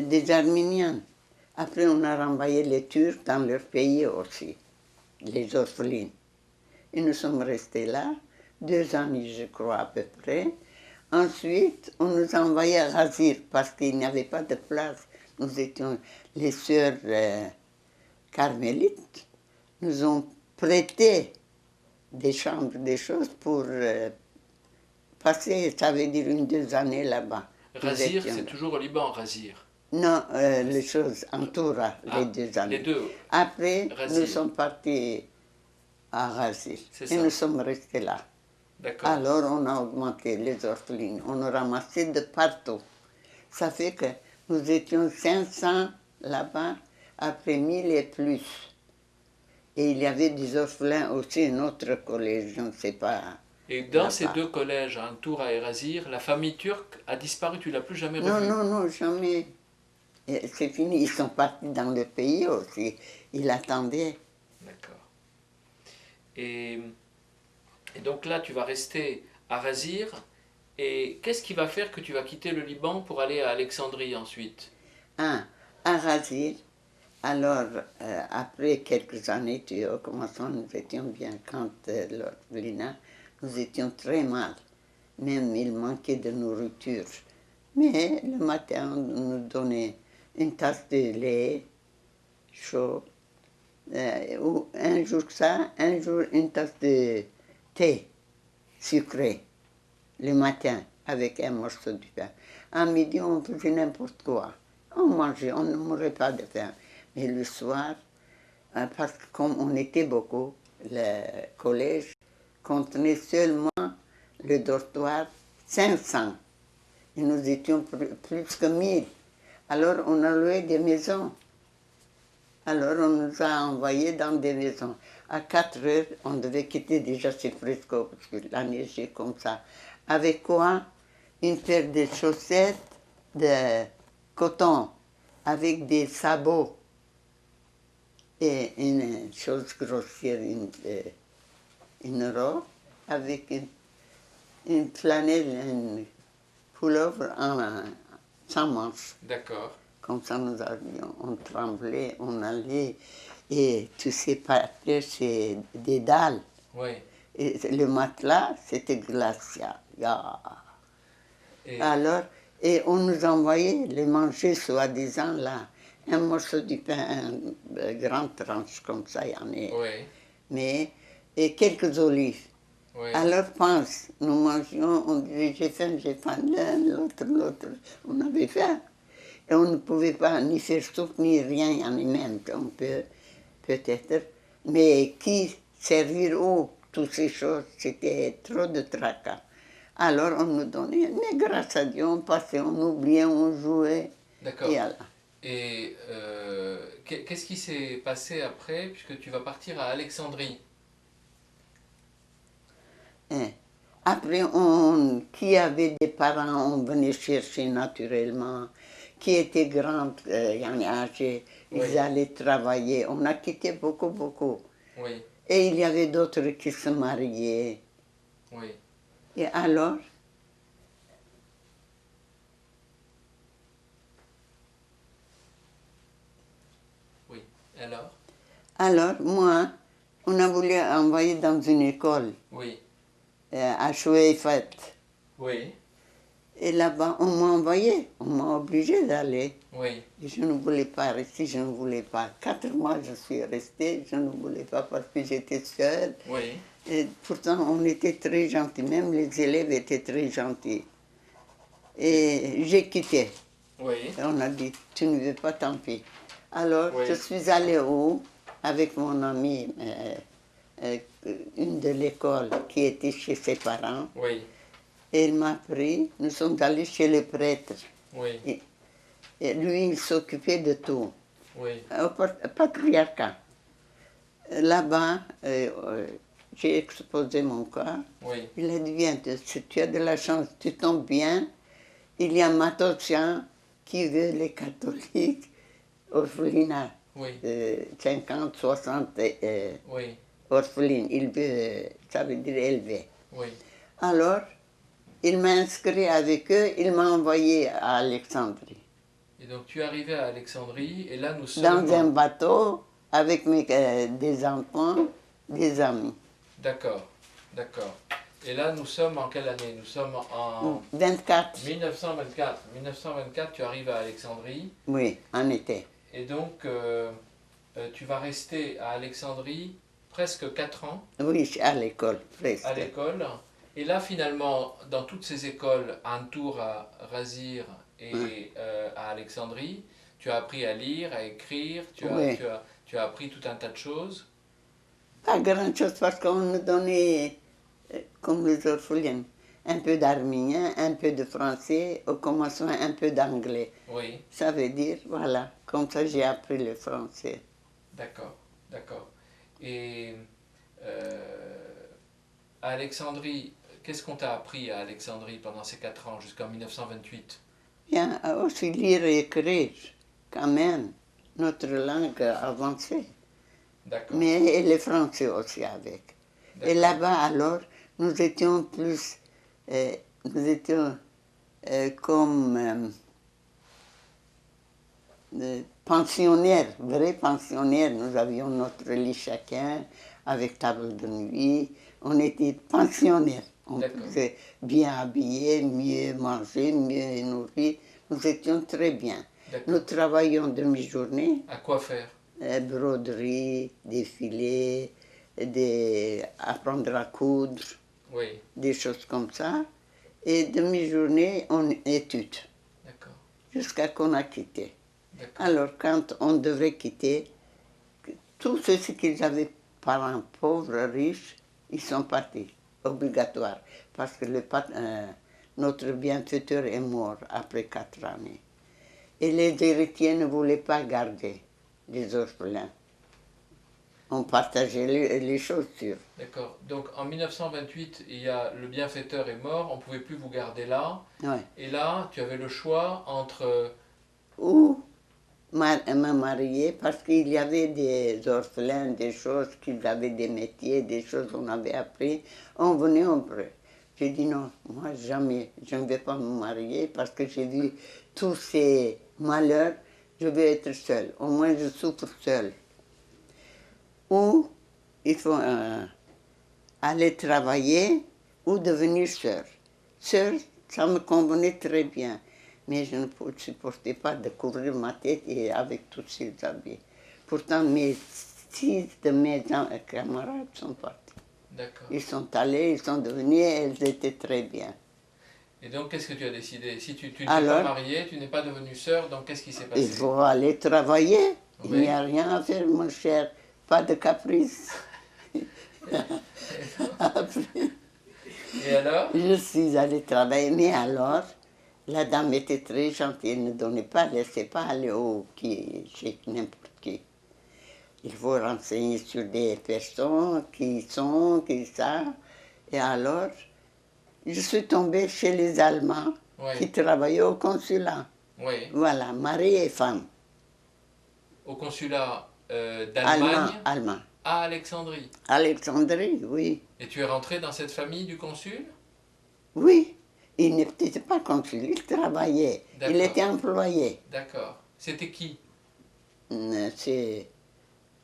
des Arméniennes. Après, on a renvoyé les Turcs dans leur pays aussi, les orphelines. Et nous sommes restés là, 2 années, je crois, à peu près. Ensuite, on nous a envoyés à Razir parce qu'il n'y avait pas de place. Nous étions les sœurs carmélites. Nous ont prêté des chambres, des choses pour passer, ça veut dire 2 années là-bas. Razir, c'est toujours au Liban, Razir. Non, les choses en Toura, les 2 années. Les deux. Après, Razir. nous sommes partis à Razir C'est et ça. nous sommes restés là. D'accord. Alors, on a augmenté les orphelines, on a ramassé de partout. Ça fait que nous étions 500 là-bas, après 1000 et plus. Et il y avait des orphelins aussi, un autre collège, je ne sais pas. Et dans là-bas. ces deux collèges, à Antoura et Razir, la famille turque a disparu, tu l'as plus jamais Non, revue. non, jamais. Et c'est fini, ils sont partis dans le pays aussi. Ils attendaient. D'accord. Et donc là, tu vas rester à Razir. Et qu'est-ce qui va faire que tu vas quitter le Liban pour aller à Alexandrie ensuite? À Razir. Alors, après quelques années, tu vois, commençons, nous étions bien. Quand l'orphelinat, nous étions très mal. Même il manquait de nourriture. Mais le matin, on nous donnait une tasse de lait chaud. Ou un jour ça, un jour une tasse de thé sucré. Le matin, avec un morceau de pain. À midi, on faisait n'importe quoi. On mangeait, on ne mourait pas de faim. Mais le soir, parce que comme on était beaucoup, le collège contenait seulement le dortoir 500. Et nous étions plus que 1000. Alors on a loué des maisons. Alors on nous a envoyés dans des maisons. À 4 heures, on devait quitter déjà, c'est fresco, parce que la neige est comme ça. Avec quoi? Une paire de chaussettes de coton, avec des sabots et une chose grossière, une robe, avec une flanelle, une pullover sans manches. D'accord. Comme ça, nous avions, on tremblait, on allait, et tu sais, par terre, c'est des dalles. Oui. Et le matelas, c'était glacial. Ah. Et Alors, et on nous envoyait les manger, soi-disant, là. Un morceau de pain, une grande tranche comme ça, il y en a. oui. Mais, et quelques olives. Oui. Alors, pense, nous mangions, on disait j'ai faim, l'un, l'autre. On avait faim. Et on ne pouvait pas ni faire soupe, ni rien, il y en a même, on peut, peut-être. Mais qui servir où, toutes ces choses, c'était trop de tracas. Alors, on nous donnait, mais grâce à Dieu, on passait, on oubliait, on jouait. D'accord. Et voilà. Et qu'est-ce qui s'est passé après, puisque tu vas partir à Alexandrie? Hein. Après, qui avait des parents, on venait chercher naturellement. Qui était grand, âgé, Oui. Ils allaient travailler. On a quitté beaucoup, beaucoup. Oui, Et il y avait d'autres qui se mariaient. oui. Et alors, Oui. Alors? moi, on a voulu envoyer dans une école Oui. à Choueifat. Oui. Et là-bas, on m'a envoyé, on m'a obligé d'aller. Oui. Et je ne voulais pas rester, je ne voulais pas. 4 mois, je suis restée, je ne voulais pas parce que j'étais seule. Oui. Et pourtant, on était très gentils, même les élèves étaient très gentils. Et j'ai quitté. Oui. Et on a dit, tu ne veux pas, tant pis. Alors, Oui. je suis allée avec mon amie, euh, une de l'école qui était chez ses parents. Oui. Et il m'a pris, nous sommes allés chez le prêtre. Oui. Et lui, il s'occupait de tout, Oui. au patriarcat. Là-bas, j'ai exposé mon cas. Oui. Il a dit, viens, si tu as de la chance, tu tombes bien. Il y a Matocien qui veut les catholiques orphelinat. Oui. 50, 60 Oui. orphelines. Il veut, ça veut dire élever. Oui. Alors, il m'a inscrit avec eux, il m'a envoyé à Alexandrie. Et donc tu es arrivé à Alexandrie et là nous Dans sommes... un bateau avec des enfants, des amis. D'accord. D'accord. Et là nous sommes en quelle année? Nous sommes en 24, 1924. 1924, tu arrives à Alexandrie oui, en été. et donc tu vas rester à Alexandrie presque 4 ans Oui, à l'école, à presque. l'école. Et là, finalement, dans toutes ces écoles, à Antour, à Razir et à Alexandrie, tu as appris à lire, à écrire, Oui. tu as appris tout un tas de choses. Pas grand-chose parce qu'on nous donnait, comme les orphelins, un peu d'arménien, un peu de français, au commencement un peu d'anglais. Oui, Ça veut dire, voilà, comme ça j'ai appris le français. d'accord, d'accord. Et à Alexandrie, qu'est-ce qu'on t'a appris à Alexandrie pendant ces 4 ans, jusqu'en 1928? Bien, aussi lire et écrire, quand même, notre langue avancée. D'accord, Mais et le français aussi avec. Et d'accord, là-bas, alors, nous étions plus, nous étions comme pensionnaires, vrais pensionnaires. Nous avions notre lit chacun, avec table de nuit. On était pensionnaires. On d'accord, pouvait bien habiller, mieux manger, mieux nourrir. Nous étions très bien. Nous d'accord. travaillions demi-journée, À quoi faire? broderie, défilé, apprendre à coudre, Oui, des choses comme ça. Et demi-journée, on étude, d'accord, jusqu'à qu'on a quitté. d'accord, Alors, quand on devrait quitter, tous ceux qui avaient parents pauvres, riches, ils sont partis, obligatoire, parce que notre bienfaiteur est mort après 4 années. Et les héritiers ne voulaient pas garder les orphelins. On partageait les chaussures. d'accord. Donc en 1928, il y a, le bienfaiteur est mort, on ne pouvait plus vous garder là. Ouais. Et là, tu avais le choix entre... Ou me marier, parce qu'il y avait des orphelins, des choses, qu'ils avaient des métiers, des choses qu'on avait appris. On venait, on prenait. J'ai dit non, moi jamais, je ne vais pas me marier parce que j'ai vu tous ces malheurs, je veux être seule. Au moins je souffre seule. Ou il faut aller travailler ou devenir sœur. Sœur, ça me convenait très bien, mais je ne supportais pas de couvrir ma tête et avec tous ces habits. Pourtant, 6 de mes camarades sont partis. D'accord. Ils sont allés, ils sont devenus, elles étaient très bien. Et donc, qu'est-ce que tu as décidé? Si tu ne t'es pas Alors, mariée, tu n'es pas devenue sœur, donc qu'est-ce qui s'est il passé? faut aller travailler. Il Oui. n'y a rien à faire, mon cher. Pas de caprice. Après, Et alors? je suis allée travailler, mais alors, la dame était très gentille, elle ne donnait pas, ne laissait pas aller chez n'importe qui. Il faut renseigner sur des personnes qui sont, qui ça. Et alors, je suis tombée chez les Allemands Oui. qui travaillaient au consulat. Oui. Voilà, mari et femme. au consulat Allemand, d'Allemagne allemand. à Alexandrie. Alexandrie, oui. Et tu es rentré dans cette famille du consul? Oui. Il n'était pas consul, il travaillait. Il D'accord, était employé. d'accord. C'était qui? C'est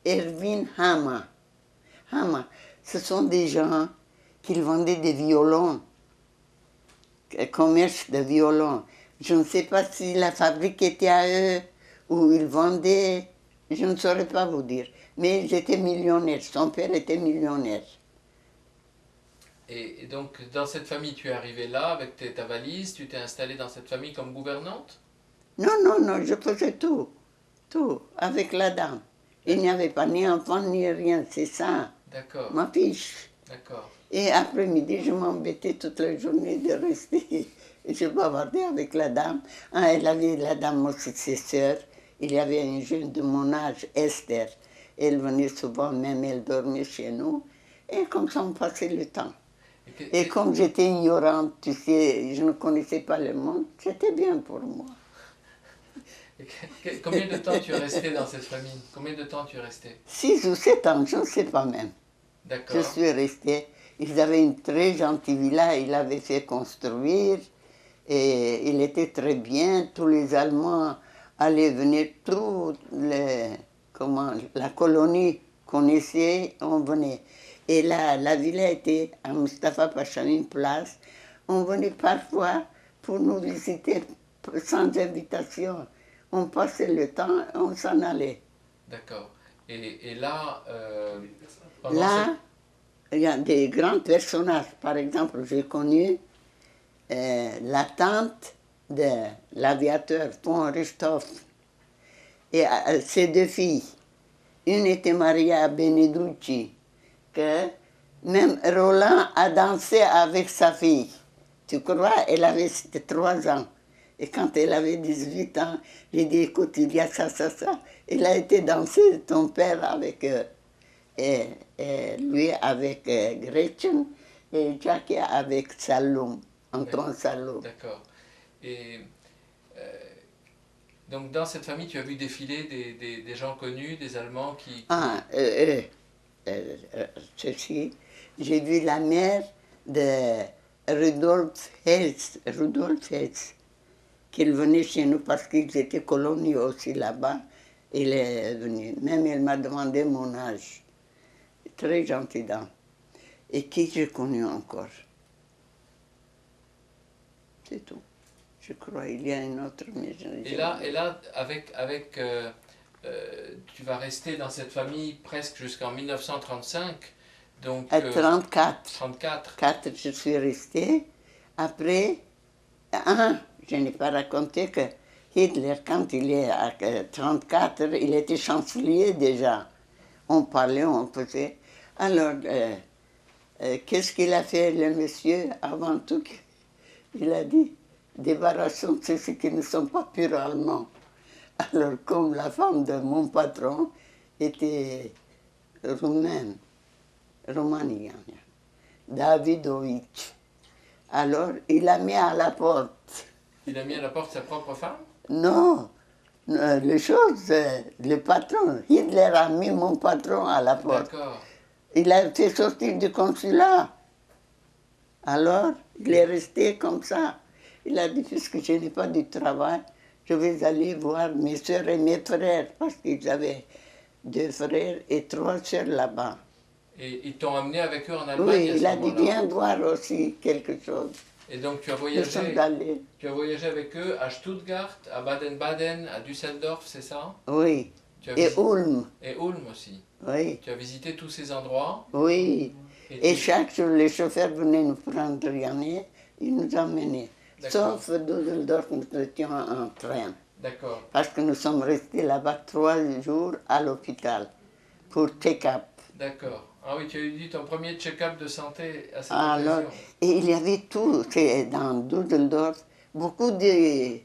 Erwin Hammer. Hammer, ce sont des gens qui vendaient des violons, commerce de violons. Je ne sais pas si la fabrique était à eux ou ils vendaient, je ne saurais pas vous dire. Mais ils étaient millionnaires, son père était millionnaire. Et donc, dans cette famille, tu es arrivé là avec ta valise, tu t'es installé dans cette famille comme gouvernante? Non, non, non, je faisais tout, avec la dame. Il n'y D'accord, avait pas ni enfant ni rien, c'est ça, d'accord, ma fiche. d'accord, Et après-midi, je m'embêtais toute la journée de rester. Et je bavardais avec la dame. Ah, elle avait la dame aussi, ses sœurs. Il y avait une jeune de mon âge, Esther. Elle venait souvent, même elle dormait chez nous. Et comme ça, on passait le temps. Et Et comme j'étais ignorante, tu sais, je ne connaissais pas le monde, c'était bien pour moi. combien de temps tu es resté dans cette famille? Combien de temps tu es resté? 6 ou 7 ans, je ne sais pas même. Je D'accord, suis restée. Ils avaient une très gentille villa, ils l'avaient fait construire. Et il était très bien. Tous les Allemands allaient venir, la colonie connaissait, on venait. Et la villa était à Mustapha Pacha, une place. On venait parfois pour nous visiter sans invitation. On passait le temps, on s'en allait. d'accord. Et là, pendant cette... Là, il y a des grands personnages. Par exemple, j'ai connu la tante de l'aviateur von Richthofen et ses 2 filles. Une était mariée à Beneducci, que même Roland a dansé avec sa fille. Tu crois, elle avait 3 ans. Et quand elle avait 18 ans, j'ai dit, écoute, il y a ça, ça, ça. Il a été danser, ton père, avec et lui avec Gretchen et Jackie avec Salom, Antoine Salom. D'accord. Et euh, donc dans cette famille, tu as vu défiler des gens connus, des Allemands Ah, ceci, j'ai vu la mère de Rudolf Hess, qu'il venait chez nous parce qu'ils étaient coloniaux aussi là-bas. Il est venu. Même il m'a demandé mon âge. Très gentil dame. Et qui j'ai connu encore? C'est tout. Je crois qu'il y a une autre, mais je n'ai jamais. Et là tu vas rester dans cette famille presque jusqu'en 1935, donc À 34. 34. 4, je suis restée. Après, je n'ai pas raconté que Hitler, quand il est à 34, il était chancelier déjà. On parlait, on faisait. Alors, qu'est-ce qu'il a fait, le monsieur, avant tout? Il a dit, débarrassons de ceux qui ne sont pas purs allemands. Alors, comme la femme de mon patron était roumaine, Romania, Davidovitch, alors il a mis à la porte. Il a mis à la porte sa propre femme? Non, les choses, le patron, Hitler a mis mon patron à la porte. D'accord. Il a fait sortir du consulat. Alors, il est resté comme ça. Il a dit, puisque je n'ai pas de travail, je vais aller voir mes soeurs et mes frères, parce qu'ils avaient 2 frères et 3 soeurs là-bas. Et ils t'ont amené avec eux en Allemagne Oui, à ce il a dit, moment-là. viens voir aussi quelque chose. Et donc Nous sommes allés. tu as voyagé avec eux à Stuttgart, à Baden-Baden, à Düsseldorf, c'est ça? Oui, Tu as et visité... Ulm, Et Ulm aussi. oui, Tu as visité tous ces endroits oui. et Et chaque jour, les chauffeurs venaient nous prendre Yanné, ils nous emmenaient. D'accord. Sauf Düsseldorf, nous étions en train. D'accord, Parce que nous sommes restés là-bas 3 jours à l'hôpital pour check-up. d'accord. Ah oui, tu as eu ton premier check-up de santé à cette Alors, occasion. et il y avait tout, c'est dans Düsseldorf, beaucoup des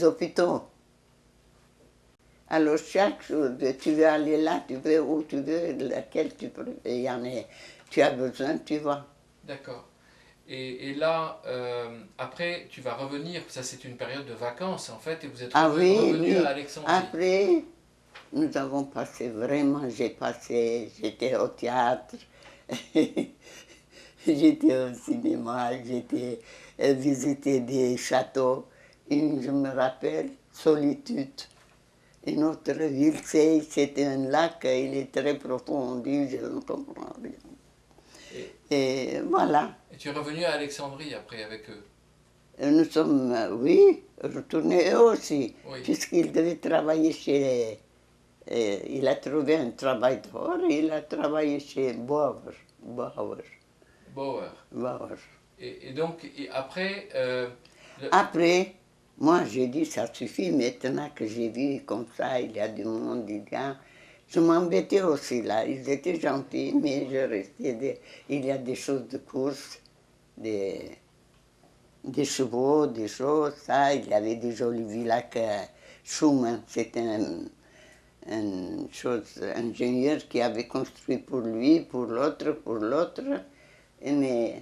hôpitaux. Alors chaque jour, tu veux aller là, tu veux où tu veux, laquelle tu peux, il y en a, tu as besoin, tu vas. D'accord. Et là, après, tu vas revenir, ça c'est une période de vacances en fait, et vous êtes Ah oui, revenu à oui. Alexandrie. Après, nous avons passé vraiment, j'étais au théâtre, j'étais au cinéma, j'étais visiter des châteaux. Et je me rappelle, Solitude. Une autre ville, c'était un lac, il est très profond, je ne comprends rien. Et, Et voilà. et tu es revenu à Alexandrie après avec eux. Nous sommes, oui, retournés eux aussi, Oui, puisqu'ils devaient travailler chez. Il a trouvé un travail dehors, il a travaillé chez Bauer. Bauer. Bauer. Bauer. Et donc, après, Après, moi j'ai dit, ça suffit maintenant que j'ai vu comme ça, il y a du monde, il y a. Je m'embêtais aussi là, ils étaient gentils, mais je restais. Il y a des choses de course, des, des chevaux, des choses, ça. Il y avait des jolies villas que Schumann, c'était un chose, ingénieur qui avait construit pour lui, pour l'autre, mais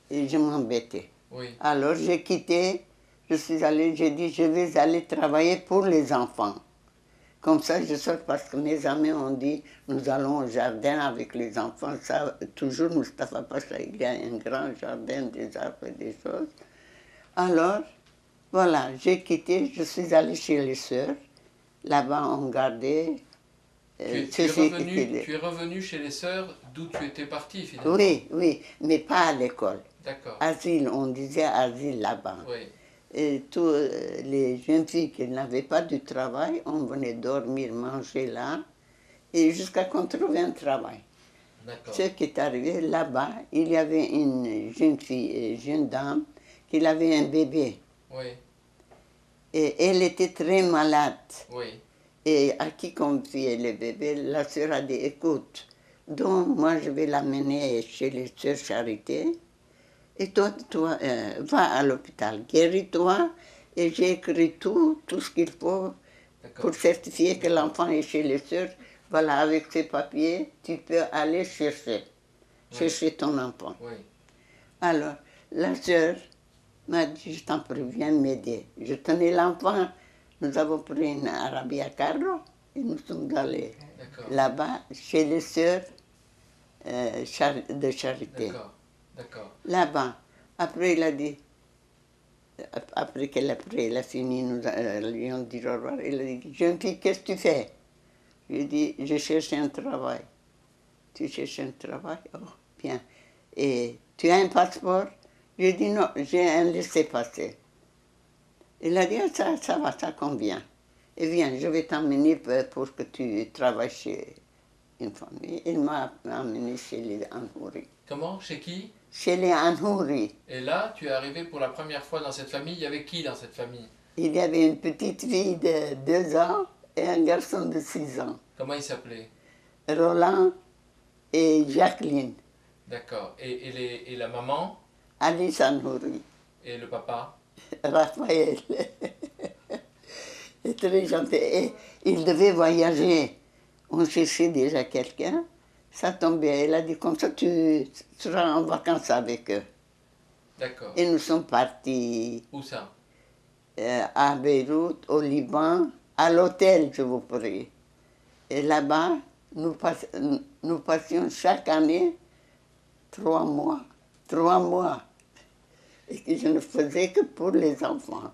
et je m'embêtais. oui, Alors j'ai quitté, je suis allée, j'ai dit je vais aller travailler pour les enfants. Comme ça je sors parce que mes amis ont dit nous allons au jardin avec les enfants. Ça, toujours Mustapha Pacha, il y a un grand jardin, des arbres et des choses. Alors, voilà, j'ai quitté, je suis allée chez les sœurs. Là-bas, on gardait ceci. tu es revenu chez les sœurs d'où tu étais parti finalement. Oui, oui, mais pas à l'école. D'accord, Asile, on disait asile là-bas. oui, Et tous les jeunes filles qui n'avaient pas de travail, on venait dormir, manger là, et jusqu'à qu'on trouve un travail. d'accord, Ce qui est arrivé là-bas, il y avait une jeune fille, jeune dame, qui avait un bébé. oui, Et elle était très malade. oui, Et à qui confier le bébé, la sœur a dit, écoute, donc moi je vais l'amener chez les sœurs Charité, et toi, va à l'hôpital, guéris-toi, et j'ai écrit tout ce qu'il faut d'accord, pour certifier que d'accord, l'enfant est chez les sœurs. Voilà, avec ces papiers, tu peux aller oui, chercher ton enfant. oui, Alors, la sœur m'a dit, je t'en prie, viens m'aider. Je tenais l'enfant, nous avons pris une Arabia Carro et nous sommes allés d'accord, là-bas chez les sœurs de charité. d'accord, d'accord, Là-bas, après il a dit, après qu'elle a fini, nous lui ont dit au revoir, il a dit, jeune fille, qu'est-ce que tu fais? Je lui ai dit, je cherche un travail. Tu cherches un travail? Oh, bien. Et tu as un passeport? Je lui ai dit, non, j'ai un laissez-passer. Il a dit, ah, ça va, ça convient. Et viens, je vais t'emmener pour que tu travailles chez une famille. Il m'a emmené chez les Anhouri. comment, chez qui? Chez les Anhouri, Et là, tu es arrivé pour la première fois dans cette famille, il y avait qui dans cette famille? il y avait une petite fille de 2 ans et un garçon de 6 ans. Comment il s'appelait? Roland et Jacqueline, D'accord, et la maman? Alice Anhouri, Et le papa? Raphaël. C'est très gentil. Et il devait voyager. On cherchait déjà quelqu'un. Ça tombait. Elle a dit comme ça, tu seras en vacances avec eux. D'accord, Et nous sommes partis où ça? à Beyrouth, au Liban, à l'hôtel, je vous prie. Et là-bas, nous passions chaque année 3 mois. 3 mois. Et que je ne faisais que pour les enfants.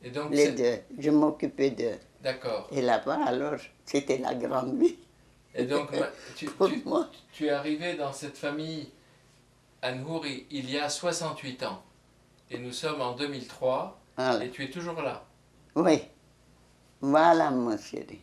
Et donc, Les deux. Je m'occupais d'eux. d'accord. Et là-bas, alors, c'était la grande vie Et donc, pour moi. tu es arrivé dans cette famille Anhouri il y a 68 ans. Et nous sommes en 2003. Voilà. Et tu es toujours là. Oui, voilà, mon chéri.